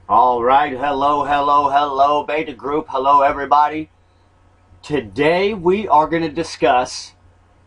All right, hello, beta group, hello everybody. Today we are going to discuss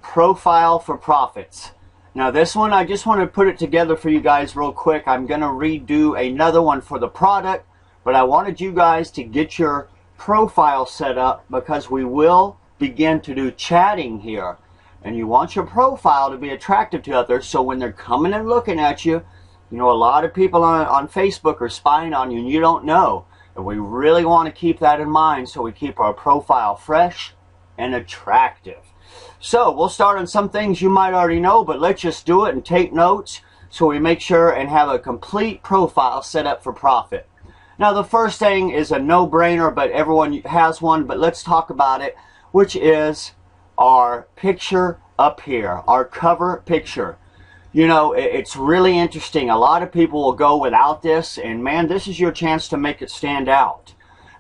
profile for profits. Now this one, I just want to put it together for you guys real quick. I'm going to redo another one for the product, but I wanted you guys to get your profile set up because we will begin to do chatting here. And you want your profile to be attractive to others, so when they're coming and looking at you, you know, a lot of people on Facebook are spying on you and you don't know. And we really want to keep that in mind so we keep our profile fresh and attractive. So we'll start on some things you might already know, but let's just do it and take notes so we make sure and have a complete profile set up for profit. Now the first thing is a no-brainer, but everyone has one, but let's talk about it, which is our picture up here, our cover picture. You know, it's really interesting. A lot of people will go without this, and man, this is your chance to make it stand out.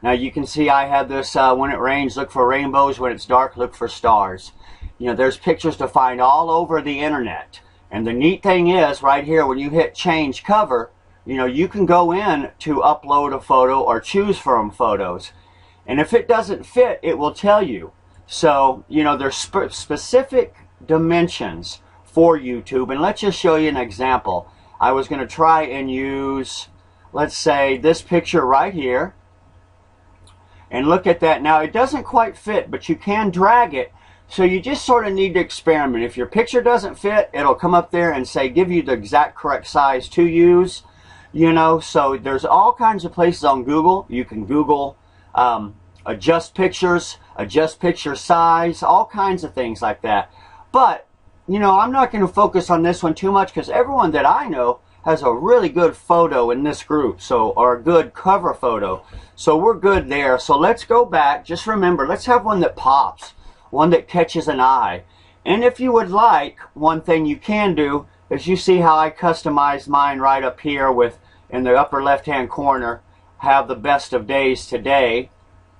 Now you can see I have this, when it rains, look for rainbows. When it's dark, look for stars. You know, there's pictures to find all over the internet. And the neat thing is, right here, when you hit change cover, you know, you can go in to upload a photo or choose from photos. And if it doesn't fit, it will tell you. So, you know, there's specific dimensions for YouTube, and let's just show you an example. I was going to try and use, let's say, this picture right here, and look at that. Now it doesn't quite fit, but you can drag it, so you just sort of need to experiment. If your picture doesn't fit, it'll come up there and say give you the exact correct size to use, you know. So there's all kinds of places on Google. You can Google adjust pictures, adjust picture size, all kinds of things like that. But you know, I'm not going to focus on this one too much because everyone that I know has a really good photo in this group, so, or a good cover photo. So we're good there. So let's go back. Just remember, let's have one that pops, one that catches an eye. And if you would like, one thing you can do is you see how I customized mine right up here with, in the upper left-hand corner, have the best of days today.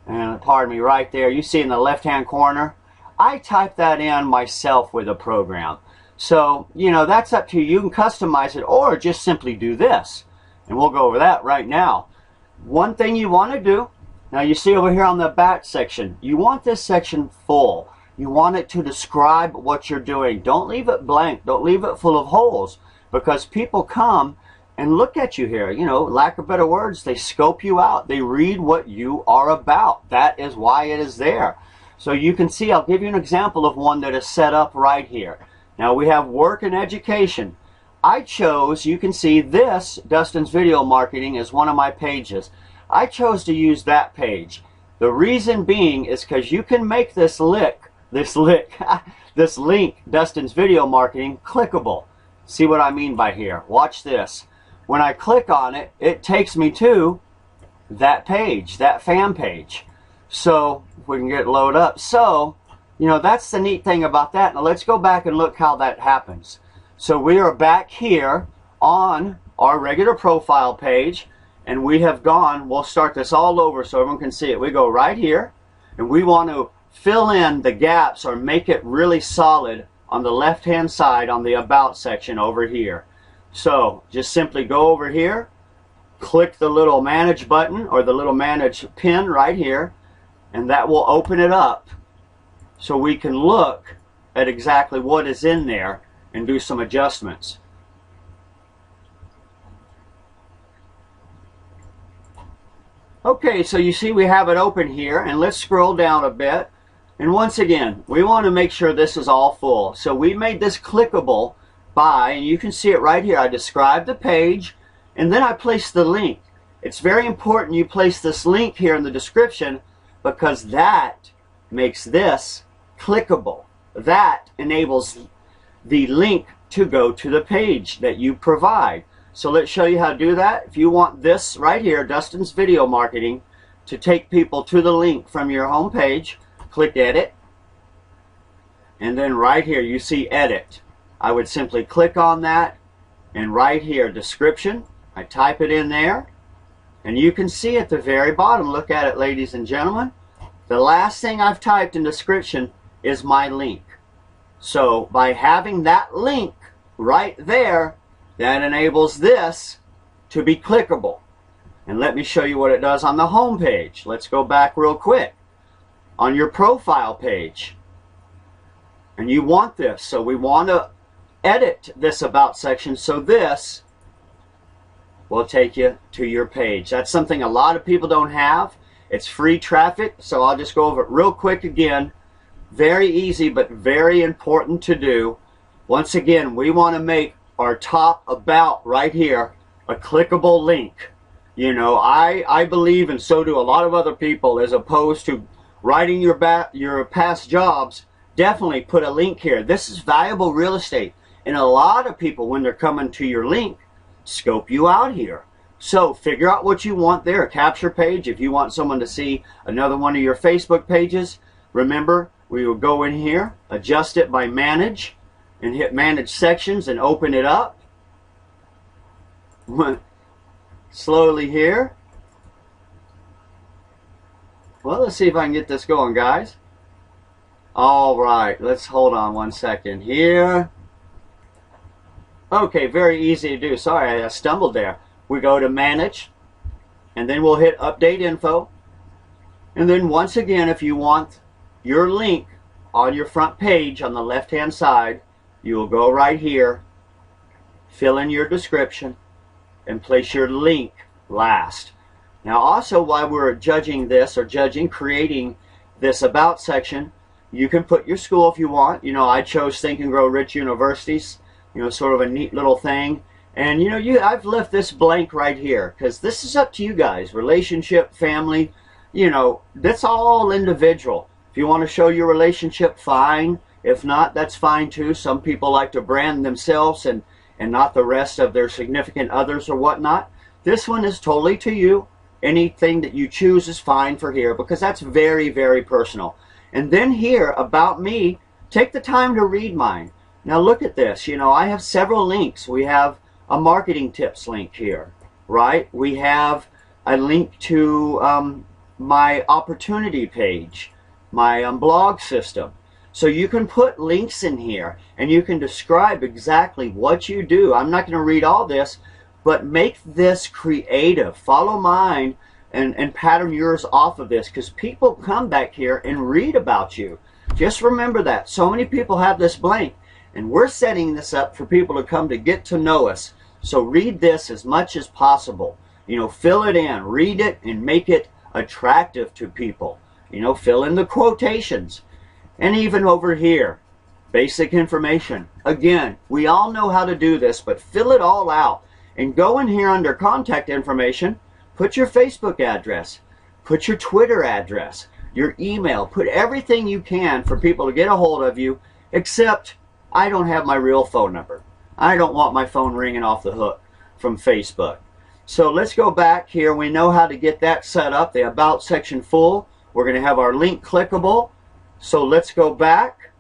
And pardon me, right there, you see in the left-hand corner, I type that in myself with a program. So, you know, that's up to you. You can customize it or just simply do this. And we'll go over that right now. One thing you want to do, now you see over here on the back section, you want this section full. You want it to describe what you're doing. Don't leave it blank. Don't leave it full of holes, because people come and look at you here. You know, lack of better words, they scope you out. They read what you are about. That is why it is there. So you can see, I'll give you an example of one that is set up right here. Now we have work and education. I chose, you can see this, Dustin's video marketing, is one of my pages. I chose to use that page. The reason being is because you can make this link, Dustin's video marketing, clickable. See what I mean by here? Watch this. When I click on it, it takes me to that page, that fan page. So if we can get it loaded up. So, you know, that's the neat thing about that. Now let's go back and look how that happens. So we are back here on our regular profile page, and we have gone, we'll start this all over so everyone can see it. We go right here, and we want to fill in the gaps or make it really solid on the left-hand side on the About section over here. So just simply go over here, click the little Manage button or the little Manage pin right here, and that will open it up so we can look at exactly what is in there and do some adjustments. Okay, so you see we have it open here, and let's scroll down a bit. And once again, we want to make sure this is all full. So we made this clickable by, and you can see it right here, I described the page, and then I placed the link. It's very important you place this link here in the description, because that makes this clickable. That enables the link to go to the page that you provide. So let's show you how to do that. If you want this right here, Dustin's video marketing, to take people to the link from your home page, click Edit. And then right here you see Edit. I would simply click on that, and right here, description, I type it in there. And you can see at the very bottom, look at it, ladies and gentlemen, the last thing I've typed in description is my link. So by having that link right there, that enables this to be clickable. And let me show you what it does on the home page. Let's go back real quick. On your profile page, and you want this, so we want to edit this about section, so this will take you to your page. That's something a lot of people don't have. It's free traffic, so I'll just go over it real quick again. Very easy, but very important to do. Once again, we want to make our top about right here a clickable link. You know, I believe, and so do a lot of other people, as opposed to writing your past jobs, definitely put a link here. This is valuable real estate. And a lot of people, when they're coming to your link, scope you out here. So figure out what you want there. A capture page, if you want someone to see another one of your Facebook pages, remember, we will go in here, adjust it by manage, and hit manage sections and open it up. Slowly here. Well, let's see if I can get this going, guys. All right, let's hold on one second here. Okay, very easy to do. Sorry, I stumbled there. We go to manage, and then we'll hit update info. And then once again, if you want your link on your front page on the left-hand side, you will go right here, fill in your description, and place your link last. Now also, while we're judging this, or creating this about section, you can put your school if you want. You know, I chose Think and Grow Rich Universities, you know, sort of a neat little thing. And you know, I've left this blank right here, because this is up to you guys. Relationship, family, you know, that's all individual. If you want to show your relationship, fine. If not, that's fine too. Some people like to brand themselves and not the rest of their significant others or whatnot. This one is totally to you. Anything that you choose is fine for here, because that's very, very personal. And then here, about me, take the time to read mine. Now look at this. You know, I have several links. We have a marketing tips link here, right? We have a link to my opportunity page, my blog system. So you can put links in here, and you can describe exactly what you do. I'm not going to read all this, but make this creative. Follow mine and pattern yours off of this, because people come back here and read about you. Just remember that. So many people have this blank, and we're setting this up for people to come to get to know us. So read this as much as possible. You know, fill it in, read it, and make it attractive to people. You know, fill in the quotations. And even over here, basic information. Again, we all know how to do this, but fill it all out. And go in here under contact information, put your Facebook address, put your Twitter address, your email, put everything you can for people to get a hold of you, except I don't have my real phone number. I don't want my phone ringing off the hook from Facebook. So let's go back here. We know how to get that set up, the About section full. We're going to have our link clickable. So let's go back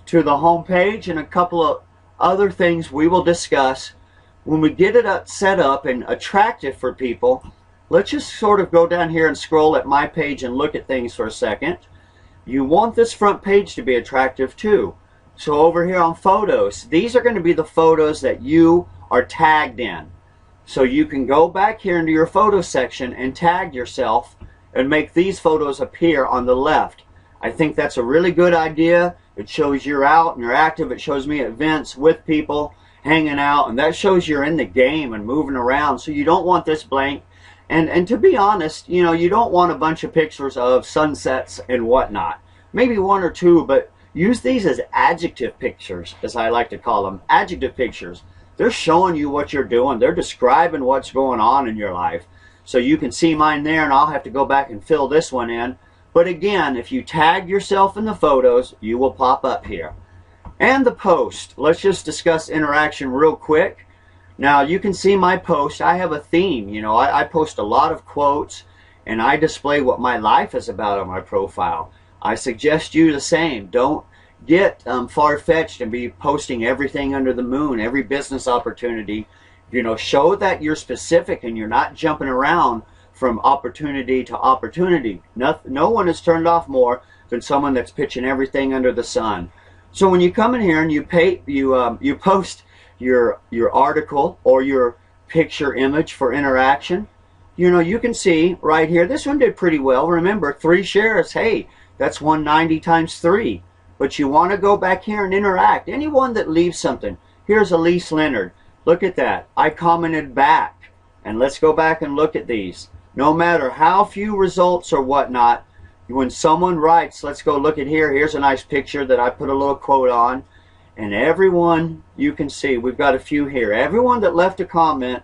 to the home page, and a couple of other things we will discuss. When we get it set up and attractive for people, let's just sort of go down here and scroll at my page and look at things for a second. You want this front page to be attractive too. So over here on photos, these are going to be the photos that you are tagged in. So you can go back here into your photo section and tag yourself and make these photos appear on the left. I think that's a really good idea. It shows you're out and you're active. It shows me at events with people, hanging out, and that shows you're in the game and moving around. So you don't want this blank. And to be honest, you know, you don't want a bunch of pictures of sunsets and whatnot. Maybe one or two, but use these as adjective pictures, as I like to call them. Adjective pictures. They're showing you what you're doing. They're describing what's going on in your life. So you can see mine there, and I'll have to go back and fill this one in. But again, if you tag yourself in the photos, you will pop up here. And the post. Let's just discuss interaction real quick. Now, you can see my post. I have a theme. You know, I post a lot of quotes, and I display what my life is about on my profile. I suggest you the same. Don't get far-fetched and be posting everything under the moon, every business opportunity. You know, show that you're specific and you're not jumping around from opportunity to opportunity. No one is turned off more than someone that's pitching everything under the sun. So when you come in here and you post your article or your picture image for interaction, you know, you can see right here, this one did pretty well. Remember, 3 shares, hey, that's 190 times 3. But you want to go back here and interact. Anyone that leaves something. Here's Elise Leonard. Look at that. I commented back. And let's go back and look at these. No matter how few results or whatnot, when someone writes, let's go look at here. Here's a nice picture that I put a little quote on. And everyone, you can see, we've got a few here. Everyone that left a comment,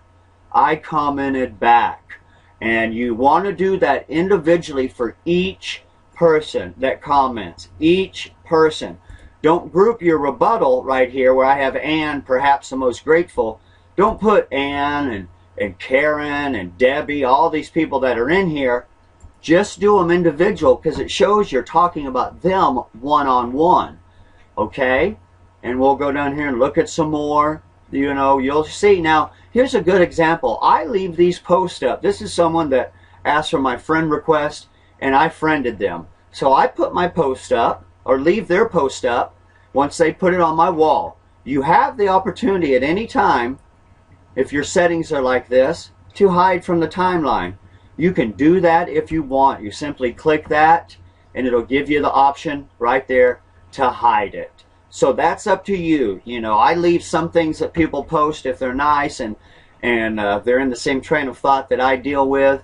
I commented back. And you want to do that individually for each person that comments. Each person. Don't group your rebuttal right here where I have Ann, perhaps the most grateful. Don't put Ann and Karen and Debbie, all these people that are in here. Just do them individual because it shows you're talking about them one-on-one. Okay? And we'll go down here and look at some more. You know, you'll see. Now, here's a good example. I leave these posts up. This is someone that asked for my friend request, and I friended them. So I put my post up, or leave their post up, once they put it on my wall. You have the opportunity at any time, if your settings are like this, to hide from the timeline. You can do that if you want. You simply click that, and it'll give you the option right there to hide it. So that's up to you. You know, I leave some things that people post if they're nice and they're in the same train of thought that I deal with.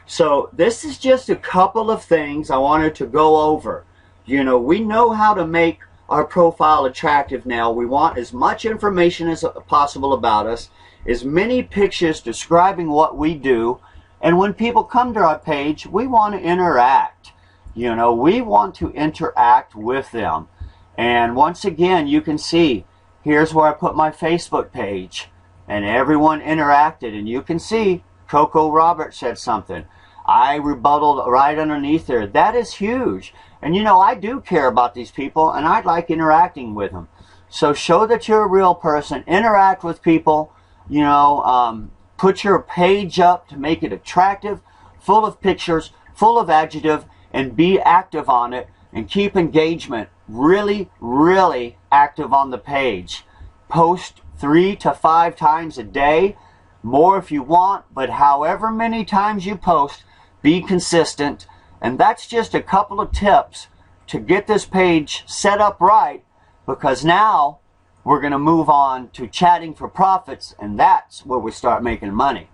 So this is just a couple of things I wanted to go over. You know, we know how to make our profile attractive now. We want as much information as possible about us, as many pictures describing what we do, and when people come to our page, we want to interact. You know, we want to interact with them. And once again, you can see, here's where I put my Facebook page, and everyone interacted, and you can see Coco Roberts said something. I rebutted right underneath there. That is huge. And you know, I do care about these people, and I like interacting with them. So show that you're a real person. Interact with people. You know, put your page up to make it attractive, full of pictures, full of adjective, and be active on it, and keep engagement. Really, really active on the page. Post 3 to 5 times a day. More if you want, but however many times you post, be consistent. And that's just a couple of tips to get this page set up right, because now we're going to move on to chatting for profits, and that's where we start making money.